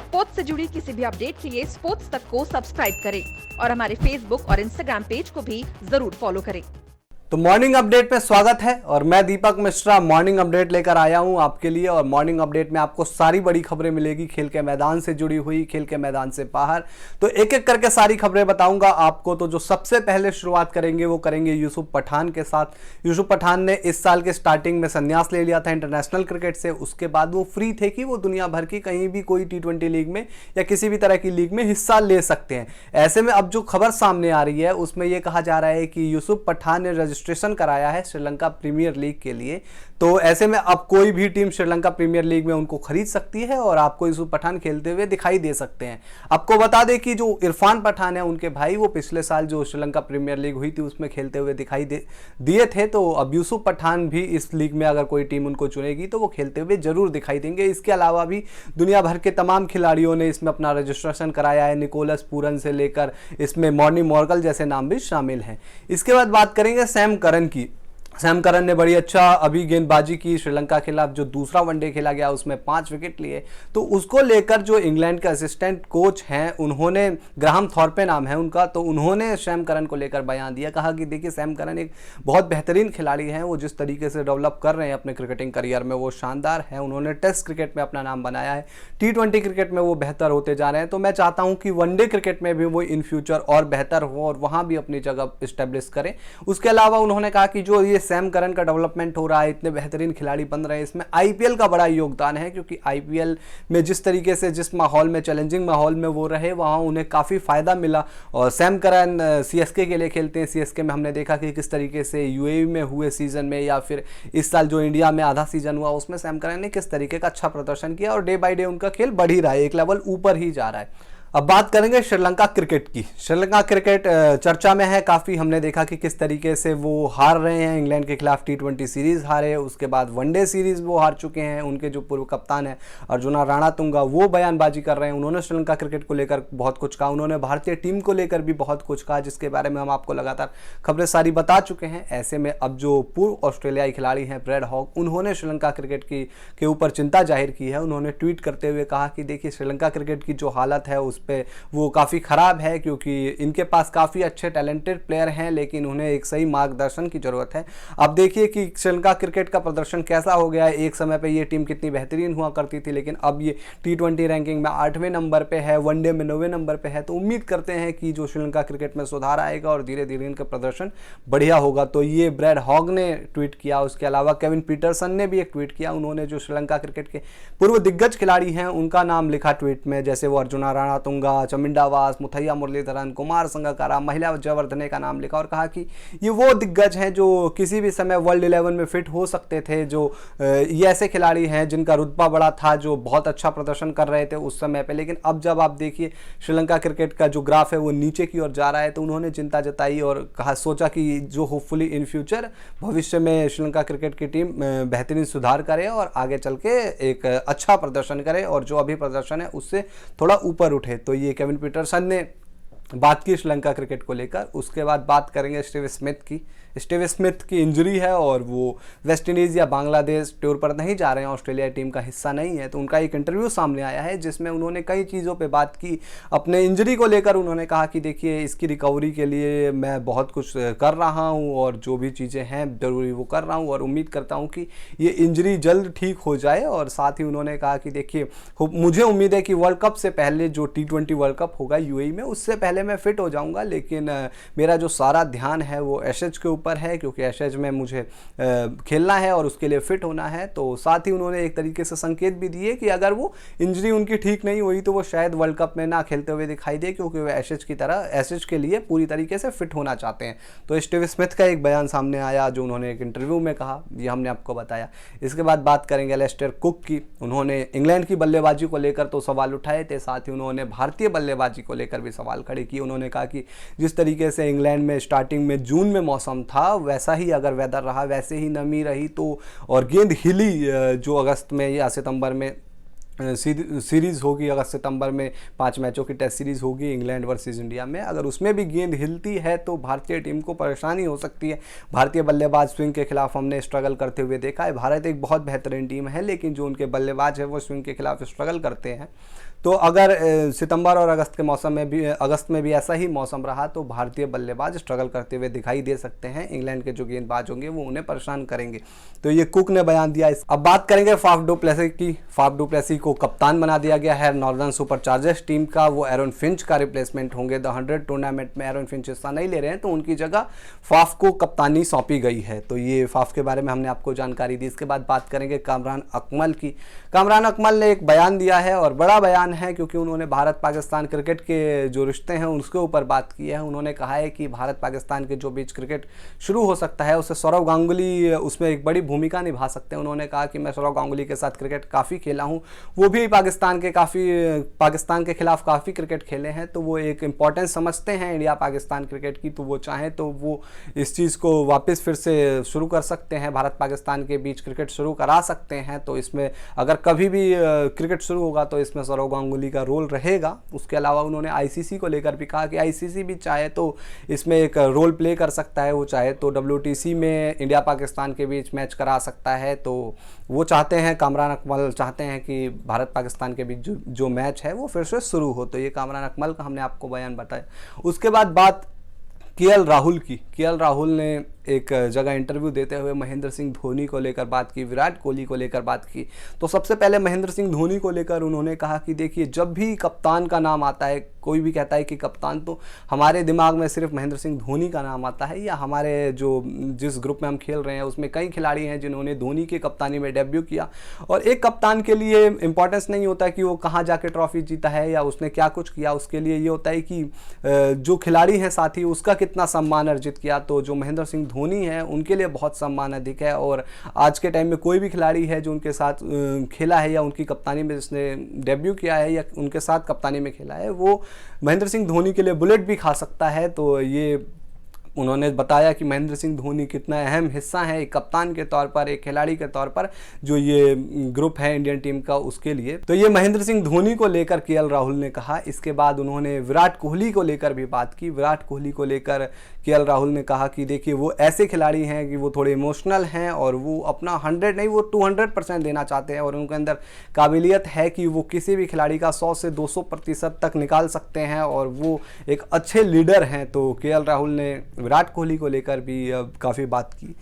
Sports से जुड़ी किसी भी अपडेट के लिए स्पोर्ट्स तक को सब्सक्राइब करें और हमारे फेसबुक और इंस्टाग्राम पेज को भी जरूर फॉलो करें। तो मॉर्निंग अपडेट में स्वागत है और मैं दीपक मिश्रा मॉर्निंग अपडेट लेकर आया हूं आपके लिए। और मॉर्निंग अपडेट में आपको सारी बड़ी खबरें मिलेगी, खेल के मैदान से जुड़ी हुई, खेल के मैदान से बाहर, तो एक एक करके सारी खबरें बताऊंगा आपको। तो जो सबसे पहले शुरुआत करेंगे वो करेंगे यूसुफ पठान के साथ। यूसुफ पठान ने इस साल के स्टार्टिंग में संन्यास ले लिया था इंटरनेशनल क्रिकेट से। उसके बाद वो फ्री थे कि वो दुनिया भर की कहीं भी कोई T20 लीग में या किसी भी तरह की लीग में हिस्सा ले सकते हैं। ऐसे में अब जो खबर सामने आ रही है उसमें यह कहा जा रहा है कि यूसुफ पठान ने रजिस्ट्रेशन कराया है श्रीलंका प्रीमियर लीग के लिए। तो ऐसे में अब कोई भी टीम श्रीलंका प्रीमियर लीग में उनको खरीद सकती है और आपको यूसुफ पठान खेलते हुए दिखाई दे सकते हैं। आपको बता दें कि जो इरफान पठान है उनके भाई, वो पिछले साल जो श्रीलंका प्रीमियर लीग हुई थी उसमें खेलते हुए दिखाई दिए थे। तो अब यूसुफ पठान भी इस लीग में अगर कोई टीम उनको चुनेगी तो वो खेलते हुए जरूर दिखाई देंगे। इसके अलावा भी दुनिया भर के तमाम खिलाड़ियों ने इसमें अपना रजिस्ट्रेशन कराया है। निकोलस पूरन से लेकर इसमें मॉर्नी मॉर्कल जैसे नाम भी शामिल हैं। इसके बाद बात करेंगे सैम करन की। सैम करन ने बड़ी अच्छा अभी गेंदबाजी की श्रीलंका के खिलाफ। जो दूसरा वनडे खेला गया उसमें 5 विकेट लिए। तो उसको लेकर जो इंग्लैंड के असिस्टेंट कोच हैं, उन्होंने, ग्राहम थॉर्पे नाम है उनका, तो उन्होंने सैम करन को लेकर बयान दिया। कहा कि देखिए सैम करन एक बहुत बेहतरीन खिलाड़ी हैं, वो जिस तरीके से डेवलप कर रहे हैं अपने क्रिकेटिंग करियर में वो शानदार है। उन्होंने टेस्ट क्रिकेट में अपना नाम बनाया है, T20 क्रिकेट में वो बेहतर होते जा रहे हैं। तो मैं चाहता हूँ कि वनडे क्रिकेट में भी वो इन फ्यूचर और बेहतर हो और वहाँ भी अपनी जगह इस्टेब्लिश करें। उसके अलावा उन्होंने कहा कि जो ये सैम करन का डेवलपमेंट हो रहा है, इतने बेहतरीन खिलाड़ी बन रहे हैं, इसमें आईपीएल का बड़ा योगदान है। क्योंकि आईपीएल में जिस तरीके से, जिस माहौल में, चैलेंजिंग माहौल में वो रहे, वहाँ उन्हें काफ़ी फायदा मिला। और सैम करन सीएसके के लिए खेलते हैं। सीएसके में हमने देखा कि किस तरीके से यूएई में हुए सीजन में या फिर इस साल जो इंडिया में आधा सीजन हुआ उसमें सैम करन ने किस तरीके का अच्छा प्रदर्शन किया और डे बाय डे उनका खेल बढ़ ही रहा है, एक लेवल ऊपर ही जा रहा है। अब बात करेंगे श्रीलंका क्रिकेट की। श्रीलंका क्रिकेट चर्चा में है काफ़ी। हमने देखा कि किस तरीके से वो हार रहे हैं। इंग्लैंड के खिलाफ T20 सीरीज़ हारे, उसके बाद वनडे सीरीज़ वो हार चुके हैं। उनके जो पूर्व कप्तान है अर्जुना राणातुंगा, वो बयानबाजी कर रहे हैं। उन्होंने श्रीलंका क्रिकेट को लेकर बहुत कुछ कहा, उन्होंने भारतीय टीम को लेकर भी बहुत कुछ कहा, जिसके बारे में हम आपको लगातार खबरें सारी बता चुके हैं। ऐसे में अब जो पूर्व ऑस्ट्रेलियाई खिलाड़ी हैं ब्रैड हॉग, उन्होंने श्रीलंका क्रिकेट के ऊपर चिंता जाहिर की है। उन्होंने ट्वीट करते हुए कहा कि देखिए श्रीलंका क्रिकेट की जो हालत है पे वो काफ़ी ख़राब है, क्योंकि इनके पास काफ़ी अच्छे टैलेंटेड प्लेयर हैं लेकिन उन्हें एक सही मार्गदर्शन की ज़रूरत है। अब देखिए कि श्रीलंका क्रिकेट का प्रदर्शन कैसा हो गया है। एक समय पे ये टीम कितनी बेहतरीन हुआ करती थी, लेकिन अब ये T20 रैंकिंग में 8वें नंबर पे है, वनडे में 9वें नंबर पे है। तो उम्मीद करते हैं कि जो श्रीलंका क्रिकेट में सुधार आएगा और धीरे धीरे इनका प्रदर्शन बढ़िया होगा। तो ये ब्रैड हॉग ने ट्वीट किया। उसके अलावा केविन पीटरसन ने भी एक ट्वीट किया। उन्होंने जो श्रीलंका क्रिकेट के पूर्व दिग्गज खिलाड़ी हैं उनका नाम लिखा ट्वीट में, जैसे वो अर्जुना राणातुंगा, चमिंडा वास, मुथैया मुरलीधरन, कुमार संगकारा, महिला जयवर्धने का नाम लिखा और कहा कि ये वो दिग्गज हैं जो किसी भी समय वर्ल्ड 11 में फिट हो सकते थे। जो ये ऐसे खिलाड़ी हैं जिनका रुतबा बड़ा था, जो बहुत अच्छा प्रदर्शन कर रहे थे उस समय पे। लेकिन अब जब आप देखिए श्रीलंका क्रिकेट का जो ग्राफ है वो नीचे की ओर जा रहा है, तो उन्होंने चिंता जताई और कहा, सोचा कि जो होपफुली इन फ्यूचर भविष्य में श्रीलंका क्रिकेट की टीम बेहतरीन सुधार करे और आगे चल के एक अच्छा प्रदर्शन करे और जो अभी प्रदर्शन है उससे थोड़ा ऊपर उठे। तो ये केविन पीटरसन ने बात की श्रीलंका क्रिकेट को लेकर। उसके बाद बात करेंगे स्टीव स्मिथ की। स्टीव स्मिथ की इंजरी है और वो वेस्ट इंडीज़ या बांग्लादेश टूर पर नहीं जा रहे हैं, ऑस्ट्रेलिया टीम का हिस्सा नहीं है। तो उनका एक इंटरव्यू सामने आया है जिसमें उन्होंने कई चीज़ों पे बात की। अपने इंजरी को लेकर उन्होंने कहा कि देखिए इसकी रिकवरी के लिए मैं बहुत कुछ कर रहा हूँ और जो भी चीज़ें हैं ज़रूरी वो कर रहा हूँ और उम्मीद करता हूँ कि ये इंजरी जल्द ठीक हो जाए। और साथ ही उन्होंने कहा कि देखिए मुझे उम्मीद है कि वर्ल्ड कप से पहले जो T20 वर्ल्ड कप होगा यूएई में, उससे पहले मैं फिट हो जाऊँगा। लेकिन मेरा जो सारा ध्यान है वो एशेज के ऊपर है, क्योंकि एशेज में मुझे खेलना है और उसके लिए फिट होना है। तो साथ ही उन्होंने एक तरीके से संकेत भी दिए कि अगर वो इंजरी उनकी ठीक नहीं हुई तो वो शायद वर्ल्ड कप में ना खेलते हुए दिखाई दे, क्योंकि वो एशेज की तरह एशेज के लिए पूरी तरीके से फिट होना चाहते हैं। तो स्टीव स्मिथ का एक बयान सामने आया जो उन्होंने एक इंटरव्यू में कहा, ये हमने आपको बताया। इसके बाद बात करेंगे एलिस्टर कुक की। उन्होंने इंग्लैंड की बल्लेबाजी को लेकर तो सवाल उठाए थे, साथ ही उन्होंने भारतीय बल्लेबाजी को लेकर भी सवाल खड़े किए। उन्होंने कहा कि जिस तरीके से इंग्लैंड में स्टार्टिंग में जून में मौसम था, वैसा ही अगर वेदर रहा, वैसे ही नमी रही तो, और गेंद हिली जो अगस्त में या सितंबर में सीरीज़ होगी, अगस्त सितंबर में 5 मैचों की टेस्ट सीरीज़ होगी इंग्लैंड वर्सेस इंडिया में, अगर उसमें भी गेंद हिलती है तो भारतीय टीम को परेशानी हो सकती है। भारतीय बल्लेबाज स्विंग के खिलाफ हमने स्ट्रगल करते हुए देखा है। भारत एक बहुत बेहतरीन टीम है, लेकिन जो उनके बल्लेबाज है वो स्विंग के खिलाफ स्ट्रगल करते हैं। तो अगर सितंबर और अगस्त में भी ऐसा ही मौसम रहा तो भारतीय बल्लेबाज स्ट्रगल करते हुए दिखाई दे सकते हैं। इंग्लैंड के जो गेंदबाज होंगे वो उन्हें परेशान करेंगे। तो ये कुक ने बयान दिया। अब बात करेंगे फाफ डु प्लेसी की। फाफ डु प्लेसी को कप्तान बना दिया गया है नॉर्दर्न सुपरचार्जर्स टीम का। वो एरन फिंच का रिप्लेसमेंट होंगे। द 100 टूर्नामेंट में एरन फिंच हिस्सा नहीं ले रहे हैं तो उनकी जगह फाफ को कप्तानी सौंपी गई है। तो ये फाफ के बारे में हमने आपको जानकारी दी। इसके बाद बात करेंगे कामरान अकमल की। कामरान अकमल ने एक बयान दिया है और बड़ा बयान है क्योंकि उन्होंने भारत पाकिस्तान क्रिकेट के जो रिश्ते हैं उसके ऊपर बात की है। उन्होंने कहा है कि भारत पाकिस्तान के जो बीच क्रिकेट शुरू हो सकता है उससे सौरव गांगुली उसमें एक बड़ी भूमिका निभा सकते हैं। उन्होंने कहा कि मैं सौरव गांगुली के साथ क्रिकेट काफ़ी खेला हूँ, वो भी पाकिस्तान के खिलाफ काफ़ी क्रिकेट खेले हैं, तो वो एक इम्पॉर्टेंस समझते हैं इंडिया पाकिस्तान क्रिकेट की। तो वो चाहें तो वो इस चीज़ को वापस फिर से शुरू कर सकते हैं, भारत पाकिस्तान के बीच क्रिकेट शुरू करा सकते हैं। तो इसमें अगर कभी भी क्रिकेट शुरू होगा तो इसमें सौरव गांगुली का रोल रहेगा। उसके अलावा उन्होंने आईसीसी को लेकर भी कहा कि आईसीसी भी चाहे तो इसमें एक रोल प्ले कर सकता है। वो चाहे तो WTC में इंडिया पाकिस्तान के बीच मैच करा सकता है। तो वो चाहते हैं, कामरान अकमल चाहते हैं कि भारत पाकिस्तान के बीच जो मैच है वो फिर से शुरू हो। तो ये कामरान अकमल का हमने आपको बयान बताया। उसके बाद बात केएल राहुल की। केएल राहुल ने एक जगह इंटरव्यू देते हुए महेंद्र सिंह धोनी को लेकर बात की, विराट कोहली को लेकर बात की। तो सबसे पहले महेंद्र सिंह धोनी को लेकर उन्होंने कहा कि देखिए, जब भी कप्तान का नाम आता है, कोई भी कहता है कि कप्तान, तो हमारे दिमाग में सिर्फ महेंद्र सिंह धोनी का नाम आता है। या हमारे जिस ग्रुप में हम खेल रहे हैं उसमें कई खिलाड़ी हैं जिन्होंने धोनी की कप्तानी में डेब्यू किया। और एक कप्तान के लिए इंपॉर्टेंस नहीं होता कि वो कहाँ जाके ट्रॉफी जीता है या उसने क्या कुछ किया। उसके लिए ये होता है कि जो खिलाड़ी हैं साथी उसका कितना सम्मान अर्जित किया। तो जो महेंद्र सिंह धोनी है उनके लिए बहुत सम्मान अधिक है। और आज के टाइम में कोई भी खिलाड़ी है जो उनके साथ खेला है या उनकी कप्तानी में जिसने डेब्यू किया है या उनके साथ कप्तानी में खेला है, वो महेंद्र सिंह धोनी के लिए बुलेट भी खा सकता है। तो ये उन्होंने बताया कि महेंद्र सिंह धोनी कितना अहम हिस्सा है एक कप्तान के तौर पर, एक खिलाड़ी के तौर पर, जो ये ग्रुप है इंडियन टीम का उसके लिए। तो ये महेंद्र सिंह धोनी को लेकर केएल राहुल ने कहा। इसके बाद उन्होंने विराट कोहली को लेकर भी बात की। विराट कोहली को लेकर केएल राहुल ने कहा कि देखिए, वो ऐसे खिलाड़ी हैं कि वो थोड़े इमोशनल हैं और वो अपना 100 नहीं, वो 200% देना चाहते हैं। और उनके अंदर काबिलियत है कि वो किसी भी खिलाड़ी का 100 से 200% तक निकाल सकते हैं और वो एक अच्छे लीडर हैं। तो केएल राहुल ने विराट कोहली को लेकर भी काफ़ी बात की।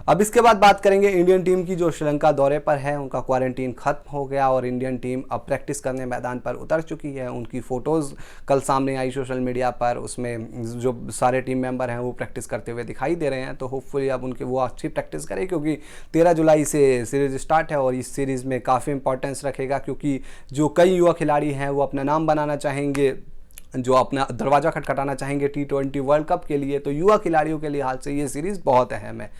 अब इसके बाद बात करेंगे इंडियन टीम की, जो श्रीलंका दौरे पर है। उनका क्वारंटीन खत्म हो गया और इंडियन टीम अब प्रैक्टिस करने मैदान पर उतर चुकी है। उनकी फ़ोटोज़ कल सामने आई सोशल मीडिया पर। उसमें जो सारे टीम मेंबर हैं वो प्रैक्टिस करते हुए दिखाई दे रहे हैं। तो होपफुली अब वो अच्छी प्रैक्टिस करें क्योंकि 13 जुलाई से सीरीज़ स्टार्ट है और इस सीरीज़ में काफ़ी इंपॉर्टेंस रखेगा क्योंकि जो कई युवा खिलाड़ी हैं वो अपना नाम बनाना चाहेंगे, जो अपना दरवाज़ा खटखटाना चाहेंगे T20 वर्ल्ड कप के लिए। तो युवा खिलाड़ियों के लिहाज से ये सीरीज़ बहुत अहम है।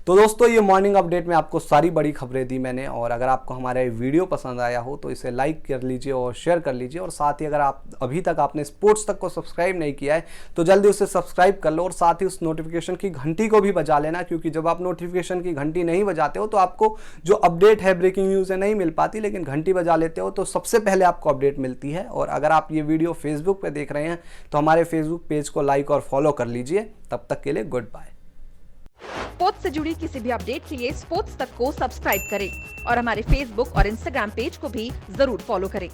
तो दोस्तों, ये मॉर्निंग अपडेट में आपको सारी बड़ी खबरें दी मैंने। और अगर आपको हमारा ये वीडियो पसंद आया हो तो इसे लाइक कर लीजिए और शेयर कर लीजिए। और साथ ही अगर आप अभी तक आपने स्पोर्ट्स तक को सब्सक्राइब नहीं किया है तो जल्दी उसे सब्सक्राइब कर लो और साथ ही उस नोटिफिकेशन की घंटी को भी बजा लेना, क्योंकि जब आप नोटिफिकेशन की घंटी नहीं बजाते हो तो आपको जो अपडेट है, ब्रेकिंग न्यूज़ है, नहीं मिल पाती। लेकिन घंटी बजा लेते हो तो सबसे पहले आपको अपडेट मिलती है। और अगर आप ये वीडियो फेसबुक पर देख रहे हैं तो हमारे फेसबुक पेज को लाइक और फॉलो कर लीजिए। तब तक के लिए गुड बाय। स्पोर्ट्स से जुड़ी किसी भी अपडेट के लिए स्पोर्ट्स तक को सब्सक्राइब करें और हमारे फेसबुक और इंस्टाग्राम पेज को भी जरूर फॉलो करें।